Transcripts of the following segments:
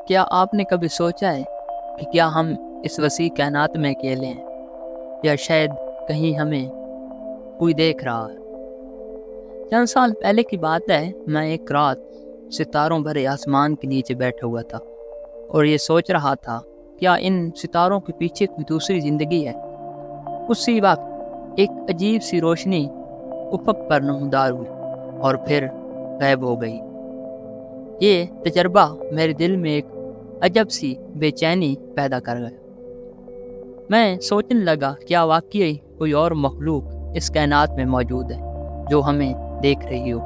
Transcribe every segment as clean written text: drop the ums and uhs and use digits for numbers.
کیا آپ نے کبھی سوچا ہے کہ کیا ہم اس وسیع کائنات میں اکیلے ہیں، یا شاید کہیں ہمیں کوئی دیکھ رہا ہے؟ چند سال پہلے کی بات ہے، میں ایک رات ستاروں بھرے آسمان کے نیچے بیٹھا ہوا تھا اور یہ سوچ رہا تھا کیا ان ستاروں کے پیچھے کوئی دوسری زندگی ہے۔ اسی وقت ایک عجیب سی روشنی افق پر نمودار ہوئی اور پھر غائب ہو گئی۔ یہ تجربہ میرے دل میں ایک عجب سی بے چینی پیدا کر گیا۔ میں سوچنے لگا کیا واقعی کوئی اور مخلوق اس کائنات میں موجود ہے جو ہمیں دیکھ رہی ہو،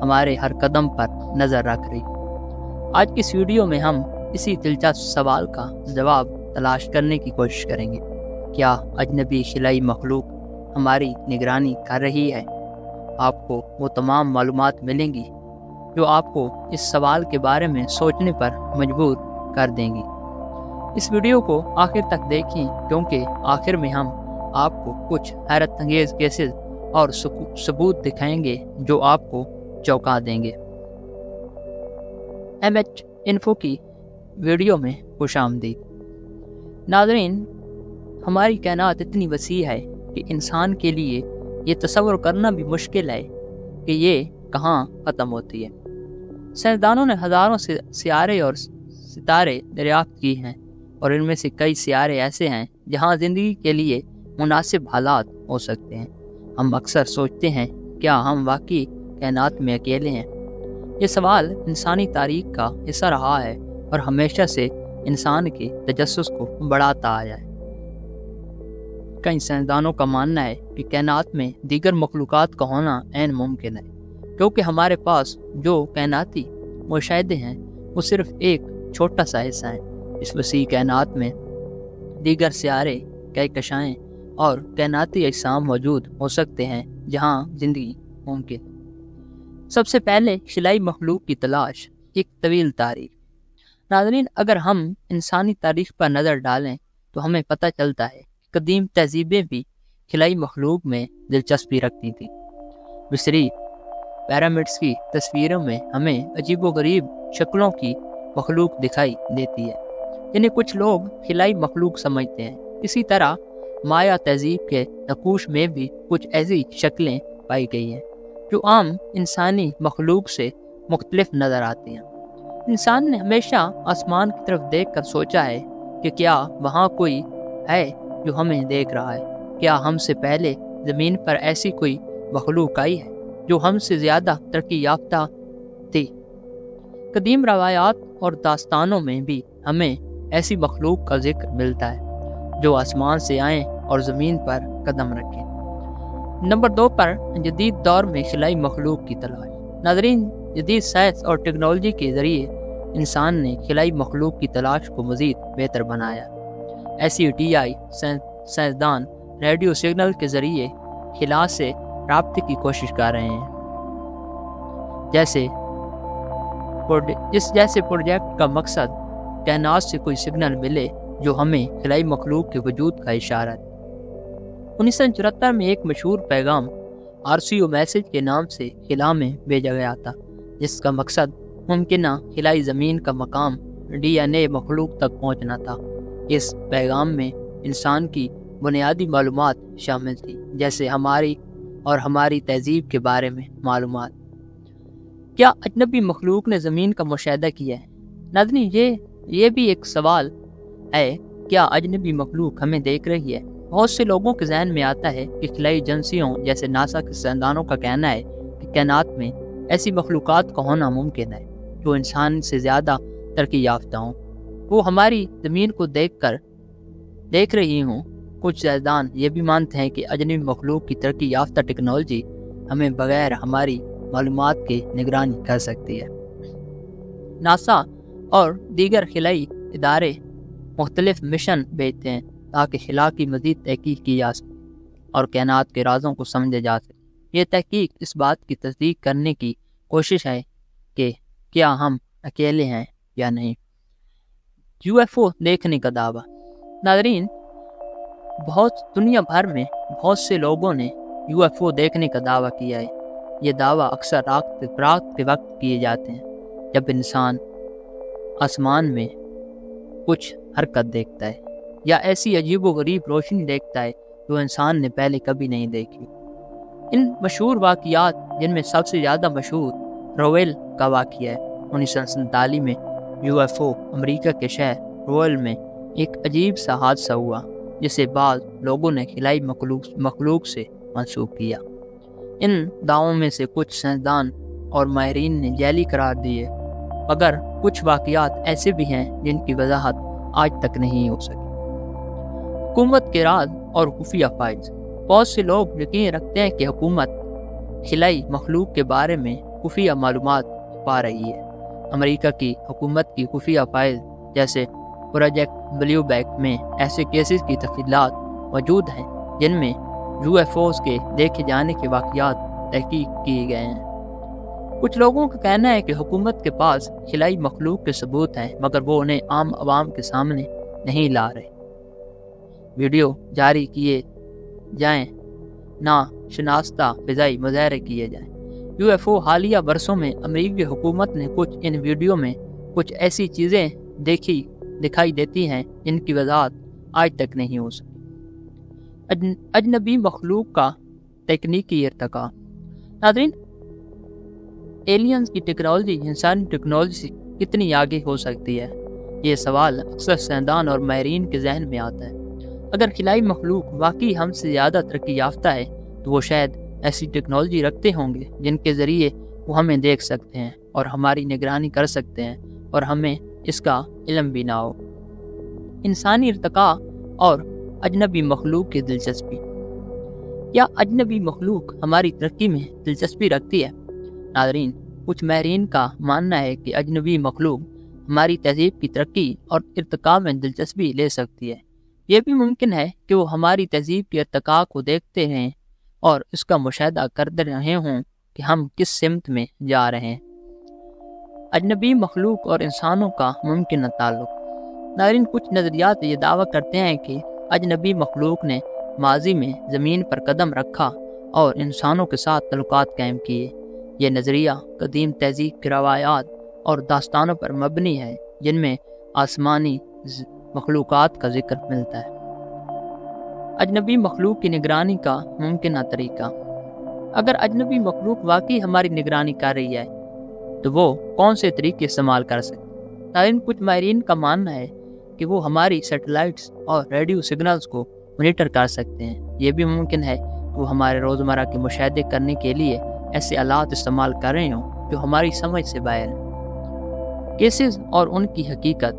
ہمارے ہر قدم پر نظر رکھ رہی ہو۔ آج کی اس ویڈیو میں ہم اسی دلچسپ سوال کا جواب تلاش کرنے کی کوشش کریں گے۔ کیا اجنبی خلائی مخلوق ہماری نگرانی کر رہی ہے؟ آپ کو وہ تمام معلومات ملیں گی جو آپ کو اس سوال کے بارے میں سوچنے پر مجبور کر دیں گی۔ اس ویڈیو کو آخر تک دیکھیں کیونکہ آخر میں ہم آپ کو کچھ حیرت انگیز کیسز اور ثبوت دکھائیں گے جو آپ کو چونکا دیں گے۔ MH انفو کی ویڈیو میں خوش آمدید۔ ناظرین، ہماری کائنات اتنی وسیع ہے کہ انسان کے لیے یہ تصور کرنا بھی مشکل ہے کہ یہ کہاں ختم ہوتی ہے۔ سائنسدانوں نے ہزاروں سیارے اور ستارے دریافت کی ہیں، اور ان میں سے کئی سیارے ایسے ہیں جہاں زندگی کے لیے مناسب حالات ہو سکتے ہیں۔ ہم اکثر سوچتے ہیں کیا ہم واقعی کائنات میں اکیلے ہیں؟ یہ سوال انسانی تاریخ کا حصہ رہا ہے اور ہمیشہ سے انسان کے تجسس کو بڑھاتا آیا ہے۔ کئی سائنسدانوں کا ماننا ہے کہ کائنات میں دیگر مخلوقات کا ہونا عین ممکن ہے، کیونکہ ہمارے پاس جو کائناتی مشاہدے ہیں وہ صرف ایک چھوٹا سا حصہ ہے۔ اس وسیع کائنات میں دیگر سیارے، کہکشائیں اور کائناتی اجسام موجود ہو سکتے ہیں جہاں زندگی ممکن ہے۔ سب سے پہلے خلائی مخلوق کی تلاش ایک طویل تاریخ۔ ناظرین، اگر ہم انسانی تاریخ پر نظر ڈالیں تو ہمیں پتہ چلتا ہے کہ قدیم تہذیبیں بھی خلائی مخلوق میں دلچسپی رکھتی تھیں۔ مصری پیرامڈز کی تصویروں میں ہمیں عجیب و غریب شکلوں کی مخلوق دکھائی دیتی ہے جنہیں کچھ لوگ خلائی مخلوق سمجھتے ہیں۔ اسی طرح مایا تہذیب کے نقوش میں بھی کچھ ایسی شکلیں پائی گئی ہیں جو عام انسانی مخلوق سے مختلف نظر آتی ہیں۔ انسان نے ہمیشہ آسمان کی طرف دیکھ کر سوچا ہے کہ کیا وہاں کوئی ہے جو ہمیں دیکھ رہا ہے؟ کیا ہم سے پہلے زمین پر ایسی کوئی مخلوق آئی ہے جو ہم سے زیادہ ترقی یافتہ تھی؟ قدیم روایات اور داستانوں میں بھی ہمیں ایسی مخلوق کا ذکر ملتا ہے جو آسمان سے آئیں اور زمین پر قدم رکھیں۔ نمبر 2 پر جدید دور میں خلائی مخلوق کی تلاش۔ ناظرین، جدید سائنس اور ٹیکنالوجی کے ذریعے انسان نے خلائی مخلوق کی تلاش کو مزید بہتر بنایا۔ SETI سائنسدان ریڈیو سگنل کے ذریعے خلا سے رابطے کی کوشش کر رہے ہیں، جیسے پروجیکٹ کا مقصد کائنات سے کوئی سگنل ملے جو ہمیں خلائی مخلوق کے وجود کا اشارہ ہے۔ 1974 میں ایک مشہور پیغام RCO میسج کے نام سے خلا میں بھیجا گیا تھا، جس کا مقصد ممکنہ خلائی زمین کا مقام DNA مخلوق تک پہنچنا تھا۔ اس پیغام میں انسان کی بنیادی معلومات شامل تھی، جیسے ہماری تہذیب کے بارے میں معلومات۔ کیا اجنبی مخلوق نے زمین کا مشاہدہ کیا ہے؟ ناظرین، یہ بھی ایک سوال ہے، کیا اجنبی مخلوق ہمیں دیکھ رہی ہے؟ بہت سے لوگوں کے ذہن میں آتا ہے کہ خلائی ایجنسیوں جیسے ناسا کے سائنسدانوں کا کہنا ہے کہ کائنات میں ایسی مخلوقات کا ہونا ممکن ہے جو انسان سے زیادہ ترقی یافتہ ہوں، وہ ہماری زمین کو دیکھ رہی ہوں۔ کچھ سائنسدان یہ بھی مانتے ہیں کہ اجنبی مخلوق کی ترقی یافتہ ٹیکنالوجی ہمیں بغیر ہماری معلومات کے نگرانی کر سکتی ہے۔ ناسا اور دیگر خلائی ادارے مختلف مشن بھیجتے ہیں تاکہ خلا کی مزید تحقیق کی جا سکے اور کائنات کے رازوں کو سمجھا جا سکے۔ یہ تحقیق اس بات کی تصدیق کرنے کی کوشش ہے کہ کیا ہم اکیلے ہیں یا نہیں۔ UFO دیکھنے کا دعویٰ۔ ناظرین، دنیا بھر میں بہت سے لوگوں نے UFO دیکھنے کا دعویٰ کیا ہے۔ یہ دعویٰ اکثر رات کے وقت کیے جاتے ہیں جب انسان آسمان میں کچھ حرکت دیکھتا ہے یا ایسی عجیب و غریب روشنی دیکھتا ہے جو انسان نے پہلے کبھی نہیں دیکھی۔ ان مشہور واقعات جن میں سب سے زیادہ مشہور رویل کا واقعہ ہے۔ 1947 میں UFO امریکہ کے شہر رویل میں ایک عجیب سا حادثہ ہوا جسے بعض لوگوں نے خلائی مخلوق سے منسوب کیا۔ ان دعووں میں سے کچھ سائنسدان اور ماہرین نے جعلی قرار دیے، مگر کچھ واقعات ایسے بھی ہیں جن کی وضاحت آج تک نہیں ہو سکی۔ حکومت کے راز اور خفیہ فائز۔ بہت سے لوگ یقین رکھتے ہیں کہ حکومت خلائی مخلوق کے بارے میں خفیہ معلومات پا رہی ہے۔ امریکہ کی حکومت کی خفیہ فائز جیسے پروجیکٹ بلیو بیک میں ایسے کیسز کی تفصیلات موجود ہیں جن میں UFOs کے دیکھے جانے کے واقعات تحقیق کیے گئے ہیں۔ کچھ لوگوں کا کہنا ہے کہ حکومت کے پاس خلائی مخلوق کے ثبوت ہیں، مگر وہ انہیں عام عوام کے سامنے نہیں لا رہے۔ ویڈیو جاری کیے جائیں، نا شناختہ فضائی مظاہرے کیے جائیں۔ UFO حالیہ برسوں میں امریکی حکومت نے کچھ ان ویڈیو میں کچھ ایسی چیزیں دکھائی دیتی ہیں جن کی وضاحت آج تک نہیں ہو سکی۔ اجنبی مخلوق کا تکنیکی ارتقاء۔ ناظرین، ایلینز کی ٹیکنالوجی انسانی ٹیکنالوجی سے کتنی آگے ہو سکتی ہے؟ یہ سوال اکثر سائنسدان اور ماہرین کے ذہن میں آتا ہے۔ اگر خلائی مخلوق واقعی ہم سے زیادہ ترقی یافتہ ہے تو وہ شاید ایسی ٹیکنالوجی رکھتے ہوں گے جن کے ذریعے وہ ہمیں دیکھ سکتے ہیں اور ہماری نگرانی کر سکتے ہیں اور ہمیں اس کا علم بھی نہ ہو۔ انسانی ارتقاء اور اجنبی مخلوق کی دلچسپی۔ کیا اجنبی مخلوق ہماری ترقی میں دلچسپی رکھتی ہے؟ ناظرین، کچھ ماہرین کا ماننا ہے کہ اجنبی مخلوق ہماری تہذیب کی ترقی اور ارتقاء میں دلچسپی لے سکتی ہے۔ یہ بھی ممکن ہے کہ وہ ہماری تہذیب کے ارتقاء کو دیکھتے ہیں اور اس کا مشاہدہ کرتے رہے ہوں کہ ہم کس سمت میں جا رہے ہیں۔ اجنبی مخلوق اور انسانوں کا ممکنہ تعلق۔ ناظرین، کچھ نظریات یہ دعویٰ کرتے ہیں کہ اجنبی مخلوق نے ماضی میں زمین پر قدم رکھا اور انسانوں کے ساتھ تعلقات قائم کیے۔ یہ نظریہ قدیم تہذیب کی روایات اور داستانوں پر مبنی ہے جن میں آسمانی مخلوقات کا ذکر ملتا ہے۔ اجنبی مخلوق کی نگرانی کا ممکنہ طریقہ۔ اگر اجنبی مخلوق واقعی ہماری نگرانی کر رہی ہے تو وہ کون سے طریقے استعمال کر سکتے؟ تاہم کچھ ماہرین کا ماننا ہے کہ وہ ہماری سیٹلائٹس اور ریڈیو سگنلز کو مانیٹر کر سکتے ہیں۔ یہ بھی ممکن ہے کہ وہ ہمارے روزمرہ کے مشاہدے کرنے کے لیے ایسے آلات استعمال کر رہے ہوں جو ہماری سمجھ سے باہر ہیں۔ کیسز اور ان کی حقیقت۔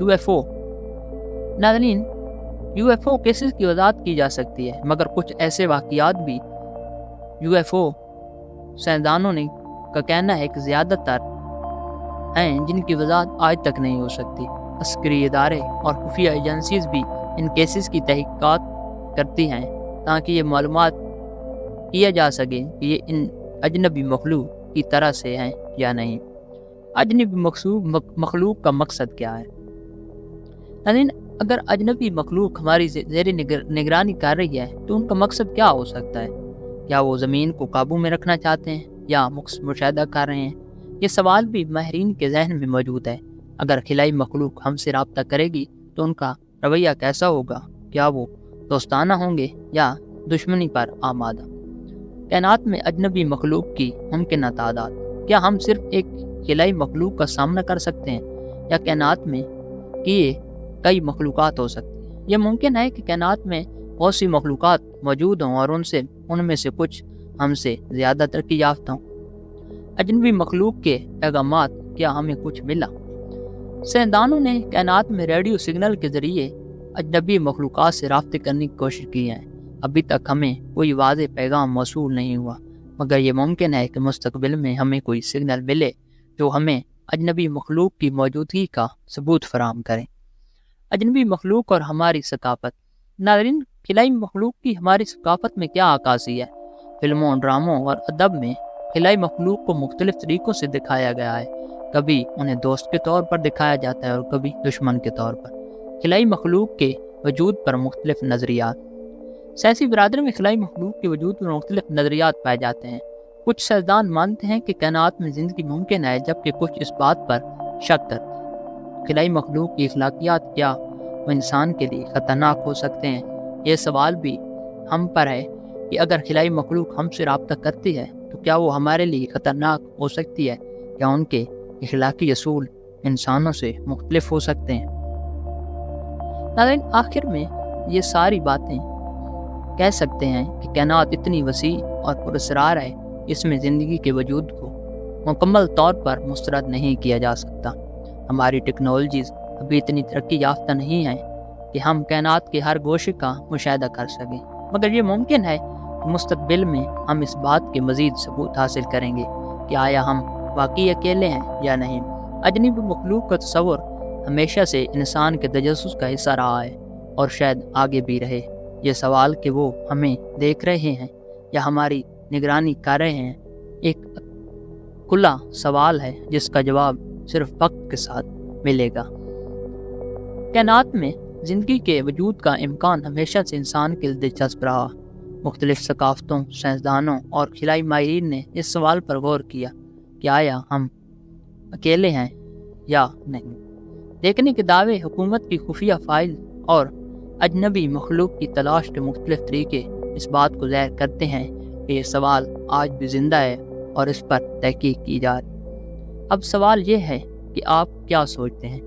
UFO۔ ناظرین، UFO کیسز کی وضاحت کی جا سکتی ہے، مگر کچھ ایسے واقعات بھی UFO سائنسدانوں نے کا کہنا ہے کہ زیادہ تر ہیں جن کی وضاحت آج تک نہیں ہو سکتی۔ عسکری ادارے اور خفیہ ایجنسیز بھی ان کیسز کی تحقیقات کرتی ہیں تاکہ یہ معلومات کیا جا سکے کہ یہ ان اجنبی مخلوق کی طرح سے ہیں یا نہیں۔ اجنبی مخلوق کا مقصد کیا ہے؟ یعنی اگر اجنبی مخلوق ہماری زیر نگرانی کر رہی ہے تو ان کا مقصد کیا ہو سکتا ہے؟ کیا وہ زمین کو قابو میں رکھنا چاہتے ہیں یا مشاہدہ کر رہے ہیں؟ یہ سوال بھی ماہرین کے ذہن میں موجود ہے۔ اگر خلائی مخلوق ہم سے رابطہ کرے گی تو ان کا رویہ کیسا ہوگا؟ کیا وہ دوستانہ ہوں گے یا دشمنی پر آمادہ؟ کائنات میں اجنبی مخلوق کی ممکنہ تعداد۔ کیا ہم صرف ایک خلائی مخلوق کا سامنا کر سکتے ہیں یا کائنات میں کئی مخلوقات ہو سکتی ہیں؟ یہ ممکن ہے کہ کائنات میں بہت سی مخلوقات موجود ہوں اور ان میں سے کچھ ہم سے زیادہ ترقی یافتہ ہوں۔ اجنبی مخلوق کے پیغامات، کیا ہمیں کچھ ملا؟ سائنسدانوں نے کائنات میں ریڈیو سگنل کے ذریعے اجنبی مخلوقات سے رابطے کرنے کی کوشش کی ہے۔ ابھی تک ہمیں کوئی واضح پیغام موصول نہیں ہوا، مگر یہ ممکن ہے کہ مستقبل میں ہمیں کوئی سگنل ملے جو ہمیں اجنبی مخلوق کی موجودگی کا ثبوت فراہم کرے۔ اجنبی مخلوق اور ہماری ثقافت۔ ناظرین، خلائی مخلوق کی ہماری ثقافت میں کیا عکاسی ہے؟ فلموں، ڈراموں اور ادب میں خلائی مخلوق کو مختلف طریقوں سے دکھایا گیا ہے۔ کبھی انہیں دوست کے طور پر دکھایا جاتا ہے اور کبھی دشمن کے طور پر۔ خلائی مخلوق کے وجود پر مختلف نظریات۔ سیاسی برادری میں خلائی مخلوق کے وجود پر مختلف نظریات پائے جاتے ہیں۔ کچھ سائنسدان مانتے ہیں کہ کائنات میں زندگی ممکن ہے، جبکہ کچھ اس بات پر شک کرتے ہیں۔ خلائی مخلوق کی اخلاقیات کیا وہ انسان کے لیے خطرناک ہو سکتے ہیں؟ یہ سوال بھی ہم پر ہے کہ اگر خلائی مخلوق ہم سے رابطہ کرتی ہے تو کیا وہ ہمارے لیے خطرناک ہو سکتی ہے یا ان کے اخلاقی اصول انسانوں سے مختلف ہو سکتے ہیں؟ ناظرین، آخر میں یہ ساری باتیں کہہ سکتے ہیں کہ کائنات اتنی وسیع اور پراسرار ہے، اس میں زندگی کے وجود کو مکمل طور پر مسترد نہیں کیا جا سکتا۔ ہماری ٹیکنالوجیز ابھی اتنی ترقی یافتہ نہیں ہیں کہ ہم کائنات کے ہر گوشے کا مشاہدہ کر سکیں، مگر یہ ممکن ہے کہ مستقبل میں ہم اس بات کے مزید ثبوت حاصل کریں گے کہ آیا ہم واقعی اکیلے ہیں یا نہیں۔ اجنبی مخلوق کا تصور ہمیشہ سے انسان کے تجسس کا حصہ رہا ہے اور شاید آگے بھی رہے۔ یہ سوال کہ وہ ہمیں دیکھ رہے ہیں یا ہماری نگرانی کر رہے ہیں ایک کھلا سوال ہے جس کا جواب صرف وقت کے ساتھ ملے گا۔ کائنات میں زندگی کے وجود کا امکان ہمیشہ سے انسان کے لیے دلچسپ رہا۔ مختلف ثقافتوں، سائنسدانوں اور خلائی ماہرین نے اس سوال پر غور کیا کہ آیا ہم اکیلے ہیں یا نہیں۔ دیکھنے کے دعوے، حکومت کی خفیہ فائل اور اجنبی مخلوق کی تلاش کے مختلف طریقے اس بات کو ظاہر کرتے ہیں کہ یہ سوال آج بھی زندہ ہے اور اس پر تحقیق کی جا رہی۔ اب سوال یہ ہے کہ آپ کیا سوچتے ہیں؟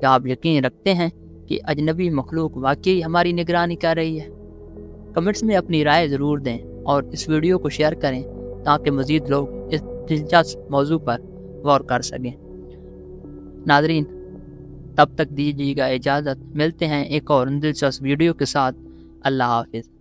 کیا آپ یقین رکھتے ہیں کہ اجنبی مخلوق واقعی ہماری نگرانی کر رہی ہے؟ کمنٹس میں اپنی رائے ضرور دیں اور اس ویڈیو کو شیئر کریں تاکہ مزید لوگ اس دلچسپ موضوع پر غور کر سکیں۔ ناظرین، تب تک دیجیے گا اجازت، ملتے ہیں ایک اور دلچسپ ویڈیو کے ساتھ۔ اللہ حافظ۔